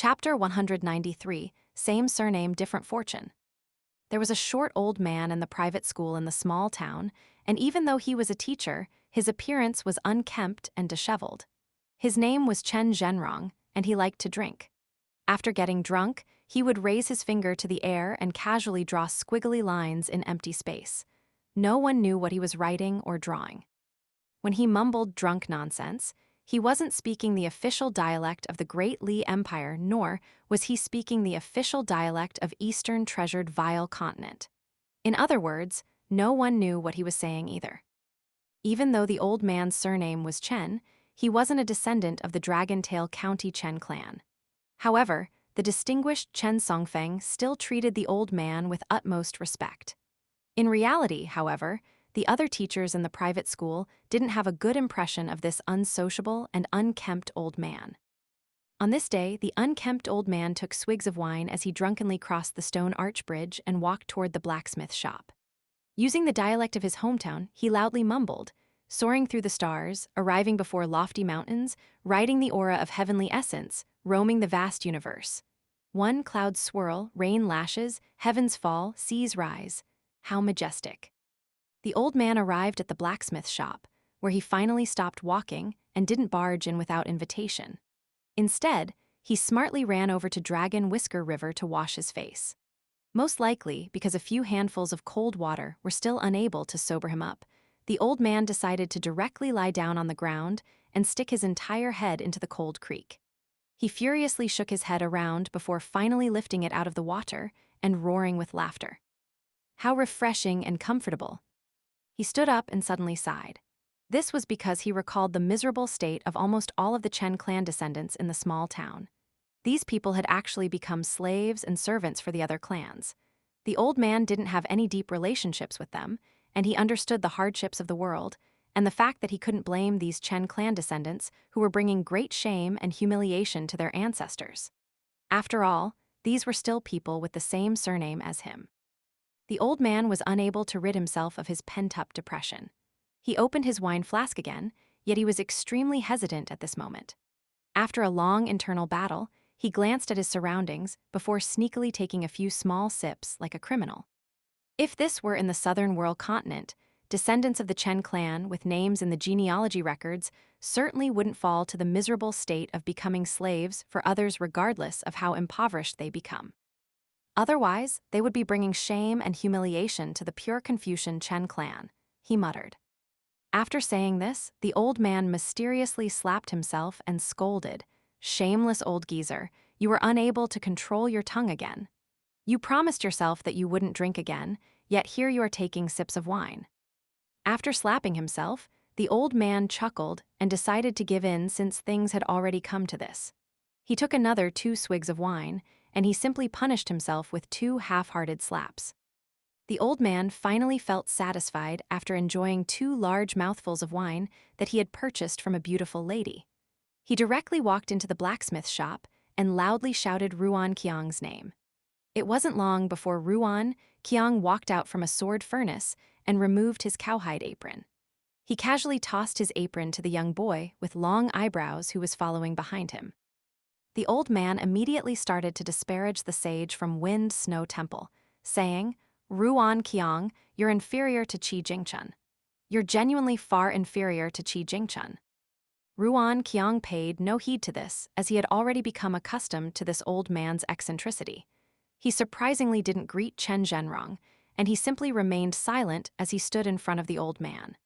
Chapter 193, Same Surname, Different Fortune. There was a short old man in the private school in the small town, and even though he was a teacher, his appearance was unkempt and disheveled. His name was Chen Zhenrong, and he liked to drink. After getting drunk, he would raise his finger to the air and casually draw squiggly lines in empty space. No one knew what he was writing or drawing. When he mumbled drunk nonsense, he wasn't speaking the official dialect of the Great Li Empire, nor was he speaking the official dialect of Eastern Treasured Vile Continent. In other words, no one knew what he was saying either. Even though the old man's surname was Chen, he wasn't a descendant of the Dragon-Tail County Chen clan. However, the distinguished Chen Songfeng still treated the old man with utmost respect. In reality, however, the other teachers in the private school didn't have a good impression of this unsociable and unkempt old man. On this day, the unkempt old man took swigs of wine as he drunkenly crossed the stone arch bridge and walked toward the blacksmith shop. Using the dialect of his hometown, he loudly mumbled, soaring through the stars, arriving before lofty mountains, riding the aura of heavenly essence, roaming the vast universe. One cloud swirl, rain lashes, heavens fall, seas rise. How majestic. The old man arrived at the blacksmith shop, where he finally stopped walking and didn't barge in without invitation. Instead, he smartly ran over to Dragon Whisker River to wash his face. Most likely because a few handfuls of cold water were still unable to sober him up, the old man decided to directly lie down on the ground and stick his entire head into the cold creek. He furiously shook his head around before finally lifting it out of the water and roaring with laughter. How refreshing and comfortable. He stood up and suddenly sighed. This was because he recalled the miserable state of almost all of the Chen clan descendants in the small town. These people had actually become slaves and servants for the other clans. The old man didn't have any deep relationships with them, and he understood the hardships of the world, and the fact that he couldn't blame these Chen clan descendants who were bringing great shame and humiliation to their ancestors. After all, these were still people with the same surname as him. The old man was unable to rid himself of his pent-up depression. He opened his wine flask again, yet he was extremely hesitant at this moment. After a long internal battle, he glanced at his surroundings before sneakily taking a few small sips like a criminal. If this were in the southern world continent, descendants of the Chen clan with names in the genealogy records certainly wouldn't fall to the miserable state of becoming slaves for others regardless of how impoverished they become. Otherwise, they would be bringing shame and humiliation to the pure Confucian Chen clan, he muttered. After saying this, the old man mysteriously slapped himself and scolded, "Shameless old geezer, you were unable to control your tongue again. You promised yourself that you wouldn't drink again, yet here you are taking sips of wine." After slapping himself, the old man chuckled and decided to give in since things had already come to this. He took another 2 swigs of wine, and he simply punished himself with 2 half-hearted slaps. The old man finally felt satisfied after enjoying 2 large mouthfuls of wine that he had purchased from a beautiful lady. He directly walked into the blacksmith shop and loudly shouted Ruan Qiang's name. It wasn't long before Ruan Qiang walked out from a sword furnace and removed his cowhide apron. He casually tossed his apron to the young boy with long eyebrows who was following behind him. The old man immediately started to disparage the sage from Wind Snow Temple, saying, "Ruan Qiang, you're inferior to Qi Jingchen. You're genuinely far inferior to Qi Jingchen." Ruan Qiang paid no heed to this, as he had already become accustomed to this old man's eccentricity. He surprisingly didn't greet Chen Zhenrong, and he simply remained silent as he stood in front of the old man.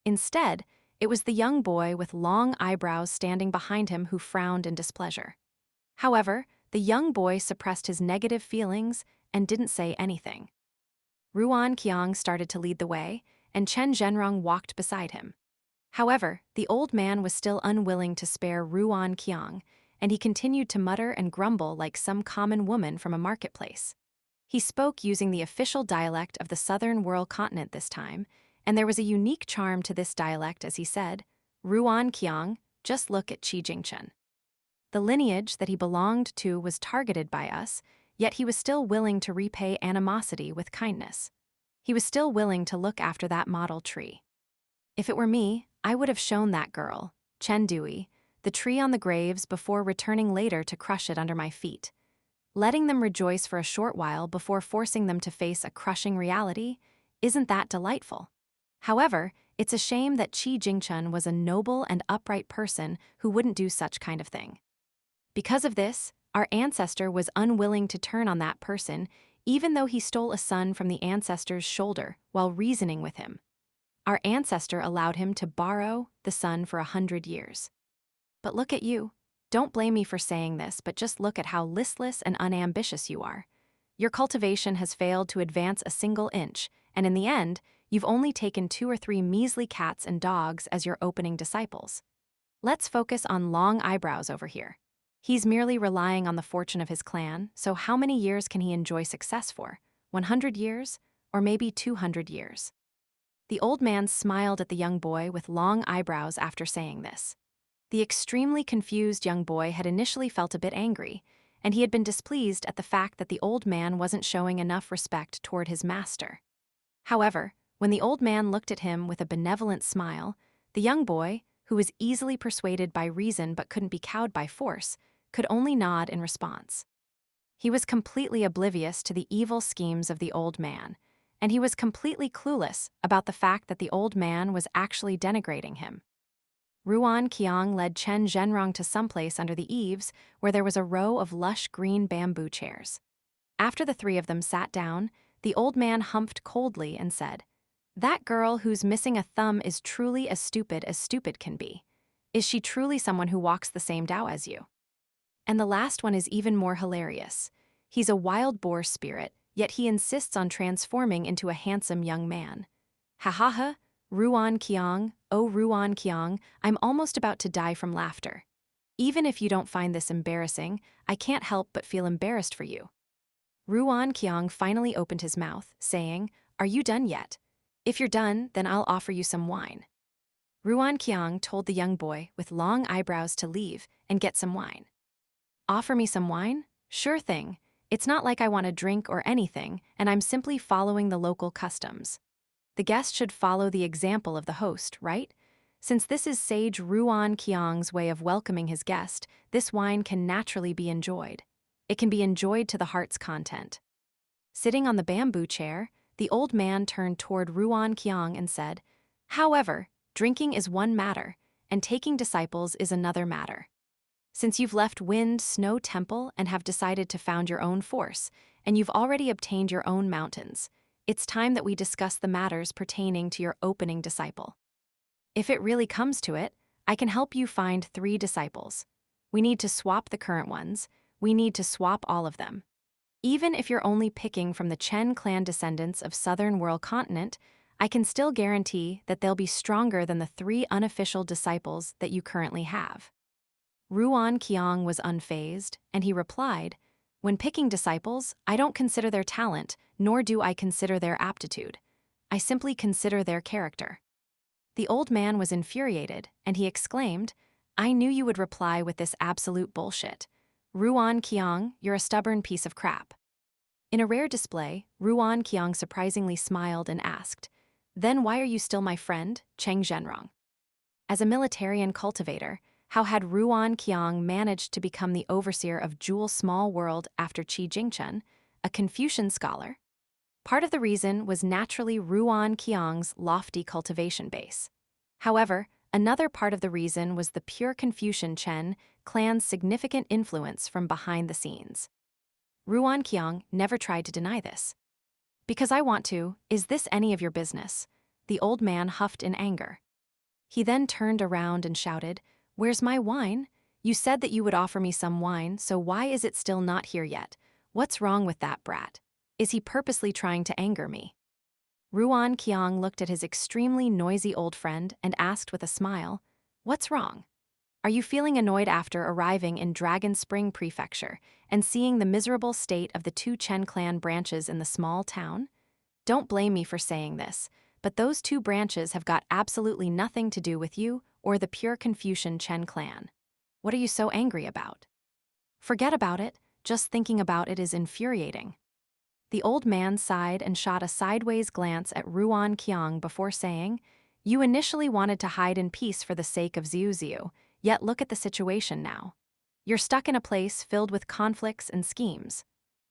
Instead, it was the young boy with long eyebrows standing behind him who frowned in displeasure. However, the young boy suppressed his negative feelings and didn't say anything. Ruan Qiang started to lead the way, and Chen Zhenrong walked beside him. However, the old man was still unwilling to spare Ruan Qiang, and he continued to mutter and grumble like some common woman from a marketplace. He spoke using the official dialect of the southern world continent this time, and there was a unique charm to this dialect as he said, "Ruan Qiang, just look at Qi Jingchen." The lineage that he belonged to was targeted by us, yet he was still willing to repay animosity with kindness. He was still willing to look after that model tree. If it were me, I would have shown that girl, Chen Dui, the tree on the graves, before returning later to crush it under my feet. Letting them rejoice for a short while before forcing them to face a crushing reality, isn't that delightful? However, it's a shame that Qi Jingchun was a noble and upright person who wouldn't do such kind of thing. Because of this, our ancestor was unwilling to turn on that person, even though he stole a son from the ancestor's shoulder while reasoning with him. Our ancestor allowed him to borrow the son for 100 years. But look at you. Don't blame me for saying this, but just look at how listless and unambitious you are. Your cultivation has failed to advance a single inch, and in the end, you've only taken 2 or 3 measly cats and dogs as your opening disciples. Let's focus on Long Eyebrows over here. He's merely relying on the fortune of his clan, so how many years can he enjoy success for? 100 years? Or maybe 200 years? The old man smiled at the young boy with long eyebrows after saying this. The extremely confused young boy had initially felt a bit angry, and he had been displeased at the fact that the old man wasn't showing enough respect toward his master. However, when the old man looked at him with a benevolent smile, the young boy, who was easily persuaded by reason but couldn't be cowed by force, could only nod in response. He was completely oblivious to the evil schemes of the old man, and he was completely clueless about the fact that the old man was actually denigrating him. Ruan Qiang led Chen Zhenrong to someplace under the eaves where there was a row of lush green bamboo chairs. After the 3 of them sat down, the old man humphed coldly and said, "That girl who's missing a thumb is truly as stupid can be. Is she truly someone who walks the same Tao as you?" And the last one is even more hilarious. He's a wild boar spirit, yet he insists on transforming into a handsome young man. Ha ha ha, Ruan Qiang, oh Ruan Qiang, I'm almost about to die from laughter. Even if you don't find this embarrassing, I can't help but feel embarrassed for you. Ruan Qiang finally opened his mouth, saying, "Are you done yet? If you're done, then I'll offer you some wine." Ruan Qiang told the young boy with long eyebrows to leave and get some wine. "Offer me some wine? Sure thing. It's not like I want a drink or anything, and I'm simply following the local customs. The guest should follow the example of the host, right? Since this is sage Ruan Qiang's way of welcoming his guest, this wine can naturally be enjoyed. It can be enjoyed to the heart's content." Sitting on the bamboo chair, the old man turned toward Ruan Qiang and said, "However, drinking is one matter, and taking disciples is another matter. Since you've left Wind Snow Temple and have decided to found your own force, and you've already obtained your own mountains, it's time that we discuss the matters pertaining to your opening disciple. If it really comes to it, I can help you find 3 disciples. We need to swap the current ones. We need to swap all of them. Even if you're only picking from the Chen clan descendants of Southern World Continent, I can still guarantee that they'll be stronger than the 3 unofficial disciples that you currently have." Ruan Qiang was unfazed, and he replied, "When picking disciples, I don't consider their talent, nor do I consider their aptitude. I simply consider their character." The old man was infuriated, and he exclaimed, "I knew you would reply with this absolute bullshit. Ruan Qiang, you're a stubborn piece of crap." In a rare display, Ruan Qiang surprisingly smiled and asked, "Then why are you still my friend, Cheng Zhenrong?" As a militarian cultivator, how had Ruan Qiang managed to become the overseer of Jewel Small World after Qi Jingchun, a Confucian scholar? Part of the reason was naturally Ruan Qiang's lofty cultivation base. However, another part of the reason was the pure Confucian Chen clan's significant influence from behind the scenes. Ruan Qiang never tried to deny this. "Because I want to, is this any of your business?" The old man huffed in anger. He then turned around and shouted, "Where's my wine? You said that you would offer me some wine, so why is it still not here yet? What's wrong with that brat? Is he purposely trying to anger me?" Ruan Qiang looked at his extremely noisy old friend and asked with a smile, "What's wrong? Are you feeling annoyed after arriving in Dragon Spring Prefecture and seeing the miserable state of the 2 Chen clan branches in the small town? Don't blame me for saying this, but those 2 branches have got absolutely nothing to do with you or the pure Confucian Chen clan. What are you so angry about?" "Forget about it, just thinking about it is infuriating." The old man sighed and shot a sideways glance at Ruan Qiang before saying, "You initially wanted to hide in peace for the sake of Ziu Ziu, Yet look at the situation now. You're stuck in a place filled with conflicts and schemes.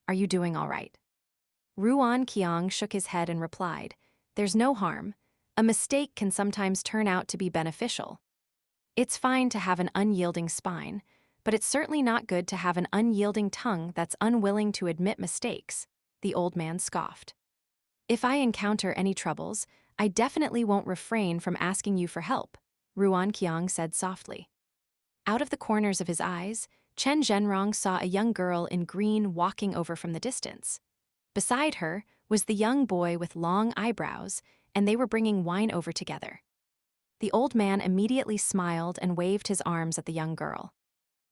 Are you doing all right? Ruan Qiang shook his head and replied, "There's no harm. A mistake can sometimes turn out to be beneficial. It's fine to have an unyielding spine, but it's certainly not good to have an unyielding tongue that's unwilling to admit mistakes," the old man scoffed. "If I encounter any troubles, I definitely won't refrain from asking you for help," Ruan Qiang said softly. Out of the corners of his eyes, Chen Zhenrong saw a young girl in green walking over from the distance. Beside her was the young boy with long eyebrows, and they were bringing wine over together. The old man immediately smiled and waved his arms at the young girl.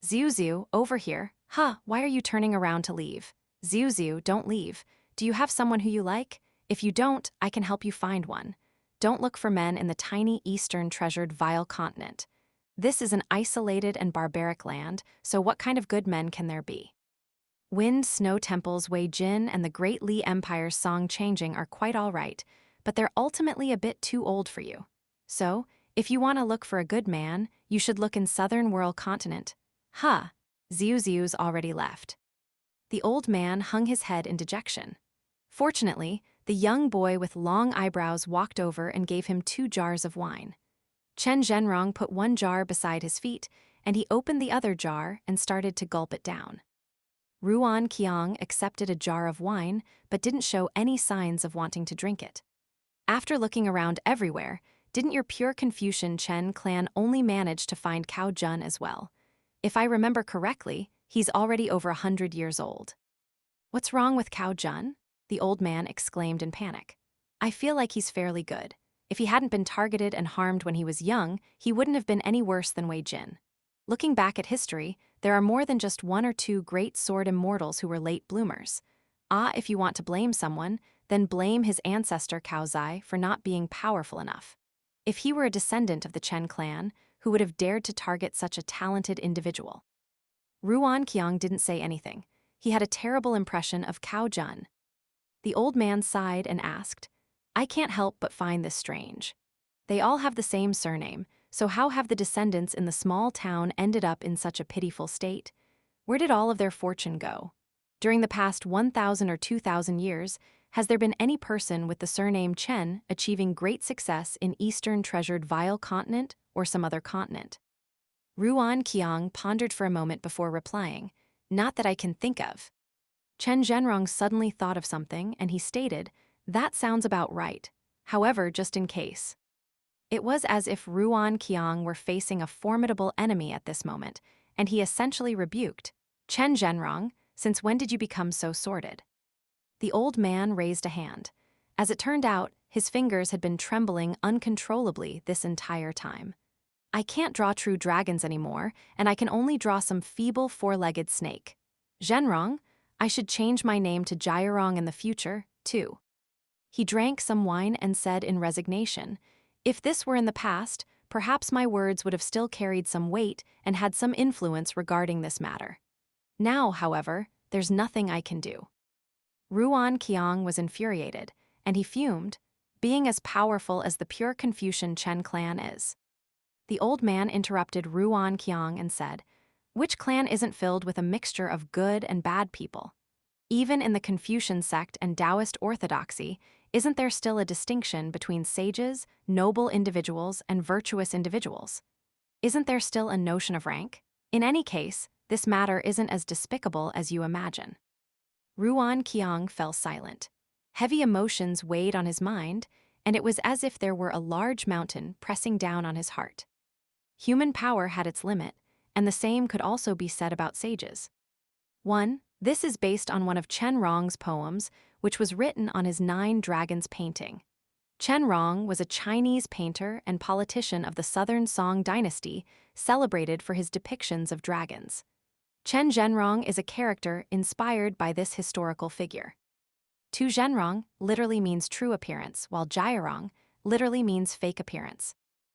"Xiu Xiu, over here. Why are you turning around to leave? Xiu Xiu, don't leave. Do you have someone who you like? If you don't, I can help you find one. Don't look for men in the tiny eastern treasured vile continent. This is an isolated and barbaric land, so what kind of good men can there be? Wind Snow Temple's Wei Jin and the Great Li Empire's Song Changing are quite all right, but they're ultimately a bit too old for you. So, if you want to look for a good man, you should look in southern World Continent." "Xiu Xiu's already left." The old man hung his head in dejection. Fortunately, the young boy with long eyebrows walked over and gave him 2 jars of wine. Chen Zhenrong put one jar beside his feet, and he opened the other jar and started to gulp it down. Ruan Qiang accepted a jar of wine, but didn't show any signs of wanting to drink it. "After looking around everywhere, didn't your pure Confucian Chen clan only manage to find Cao Jun as well? If I remember correctly, he's already over 100 years old." "What's wrong with Cao Jun?" the old man exclaimed in panic. "I feel like he's fairly good. If he hadn't been targeted and harmed when he was young, he wouldn't have been any worse than Wei Jin. Looking back at history, there are more than just 1 or 2 great sword immortals who were late bloomers. If you want to blame someone, then blame his ancestor Cao Zai for not being powerful enough. If he were a descendant of the Chen clan, who would have dared to target such a talented individual?" Ruan Qiang didn't say anything. He had a terrible impression of Cao Jun. The old man sighed and asked, "I can't help but find this strange. They all have the same surname, so how have the descendants in the small town ended up in such a pitiful state? Where did all of their fortune go? During the past 1,000 or 2,000 years, has there been any person with the surname Chen achieving great success in Eastern Treasured Vile Continent or some other continent?" Ruan Qiang pondered for a moment before replying, "Not that I can think of." Chen Zhenrong suddenly thought of something, and he stated, "That sounds about right. However, just in case." It was as if Ruan Qiang were facing a formidable enemy at this moment, and he essentially rebuked, "Chen Zhenrong, since when did you become so sordid?" The old man raised a hand. As it turned out, his fingers had been trembling uncontrollably this entire time. "I can't draw true dragons anymore, and I can only draw some feeble 4-legged snake. Zhenrong, I should change my name to Jiarong in the future, too." He drank some wine and said in resignation, "If this were in the past, perhaps my words would have still carried some weight and had some influence regarding this matter. Now, however, there's nothing I can do." Ruan Qiang was infuriated, and he fumed, "Being as powerful as the pure Confucian Chen clan is." The old man interrupted Ruan Qiang and said, "Which clan isn't filled with a mixture of good and bad people? Even in the Confucian sect and Taoist orthodoxy, isn't there still a distinction between sages, noble individuals, and virtuous individuals? Isn't there still a notion of rank? In any case, this matter isn't as despicable as you imagine." Ruan Qiang fell silent. Heavy emotions weighed on his mind, and it was as if there were a large mountain pressing down on his heart. Human power had its limit, and the same could also be said about sages. 1. This is based on one of Chen Rong's poems, which was written on his 9 dragons painting. Chen Rong was a Chinese painter and politician of the Southern Song dynasty, celebrated for his depictions of dragons. Chen Zhenrong is a character inspired by this historical figure. 2. Zhenrong literally means true appearance, while Jiarong literally means fake appearance.